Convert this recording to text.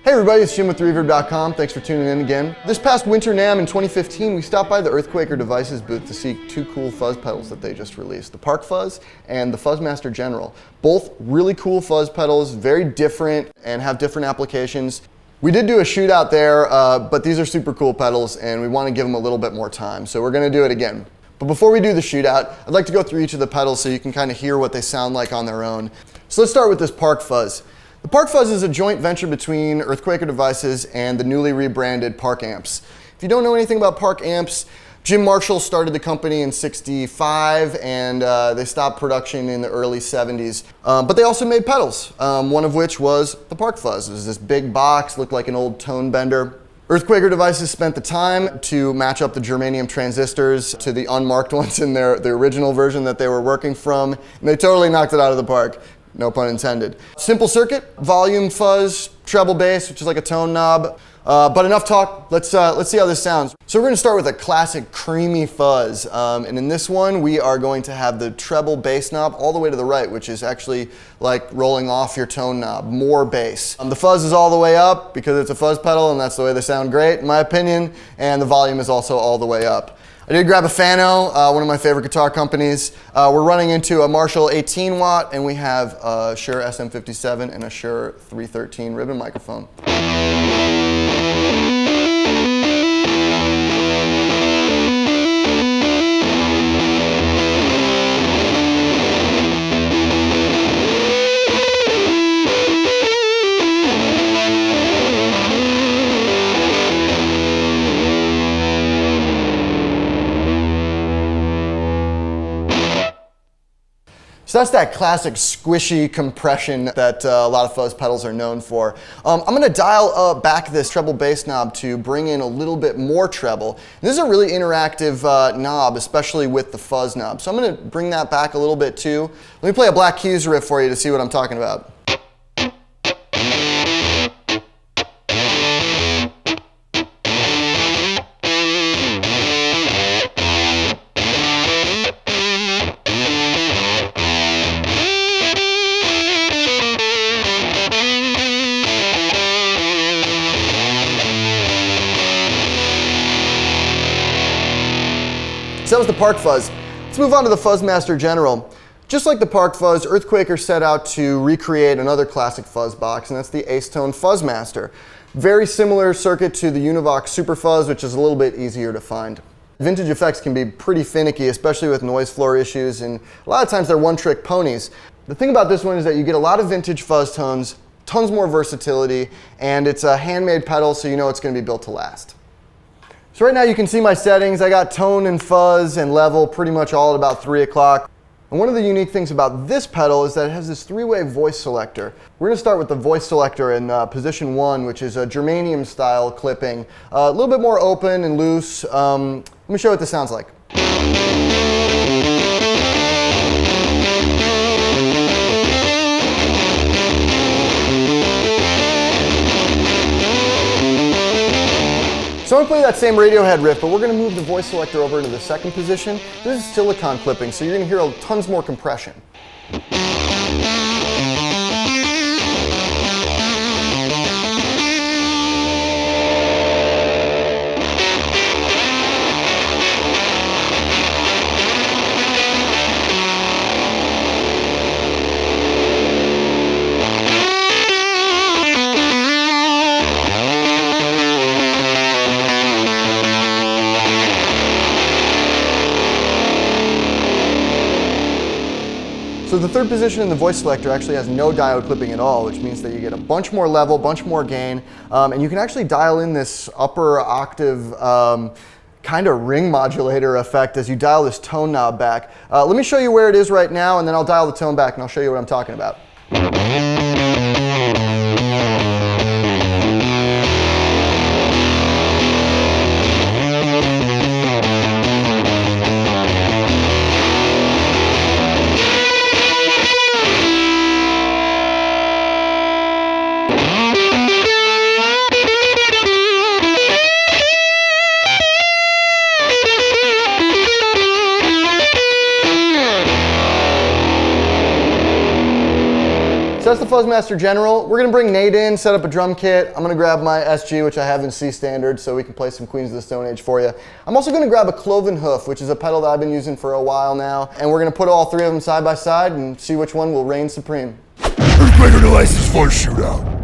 Hey everybody, it's Jim with Reverb.com. Thanks for tuning in again. This past Winter NAMM in 2015, we stopped by the EarthQuaker Devices booth to see two cool fuzz pedals that they just released, the Park Fuzz and the Fuzz Master General. Both really cool fuzz pedals, very different and have different applications. We did do a shootout there, but these are super cool pedals and we want to give them a little bit more time, so we're going to do it again. But before we do the shootout, I'd like to go through each of the pedals so you can kind of hear what they sound like on their own. So let's start with this Park Fuzz. The Park Fuzz is a joint venture between EarthQuaker Devices and the newly rebranded Park Amps. If you don't know anything about Park Amps, Jim Marshall started the company in '65 and they stopped production in the early '70s. But they also made pedals, one of which was the Park Fuzz. It was this big box, looked like an old tone bender. EarthQuaker Devices spent the time to match up the germanium transistors to the unmarked ones in the original version that they were working from, and they totally knocked it out of the park. No pun intended. Simple circuit, volume, fuzz, treble bass, which is like a tone knob. But enough talk, let's see how this sounds. So we're gonna start with a classic creamy fuzz. And in this one, we are going to have the treble bass knob all the way to the right, which is actually like rolling off your tone knob, more bass. The fuzz is all the way up because it's a fuzz pedal and that's the way they sound great, in my opinion. And the volume is also all the way up. I did grab a Fano, one of my favorite guitar companies. We're running into a Marshall 18 watt and we have a Shure SM57 and a Shure 313 ribbon microphone. So that's that classic squishy compression that a lot of fuzz pedals are known for. I'm going to dial back this treble bass knob to bring in a little bit more treble. And this is a really interactive knob, especially with the fuzz knob. So I'm going to bring that back a little bit too. Let me play a Black Keys riff for you to see what I'm talking about. So that was the Park Fuzz. Let's move on to the Fuzz Master General. Just like the Park Fuzz, EarthQuaker set out to recreate another classic fuzz box, and that's the Acetone Fuzz Master. Very similar circuit to the Univox Super Fuzz, which is a little bit easier to find. Vintage effects can be pretty finicky, especially with noise floor issues, and a lot of times they're one-trick ponies. The thing about this one is that you get a lot of vintage fuzz tones, tons more versatility, and it's a handmade pedal, so you know it's going to be built to last. So right now you can see my settings. I got tone and fuzz and level pretty much all at about 3 o'clock. And one of the unique things about this pedal is that it has this three-way voice selector. We're going to start with the voice selector in position 1, which is a germanium style clipping. A little bit more open and loose. Let me show you what this sounds like. So I'm going to play that same Radiohead riff, but we're going to move the voice selector over into the second position. This is silicon clipping, so you're going to hear tons more compression. So the third position in the voice selector actually has no diode clipping at all, which means that you get a bunch more level, bunch more gain, and you can actually dial in this upper octave kind of ring modulator effect as you dial this tone knob back. Let me show you where it is right now, and then I'll dial the tone back and I'll show you what I'm talking about. that's the Fuzz Master General. We're gonna bring Nate in, set up a drum kit. I'm gonna grab my SG, which I have in C standard, so we can play some Queens of the Stone Age for you. I'm also gonna grab a Cloven Hoof, which is a pedal that I've been using for a while now, and we're gonna put all three of them side by side and see which one will reign supreme. EarthQuaker Devices Fuzz Shootout.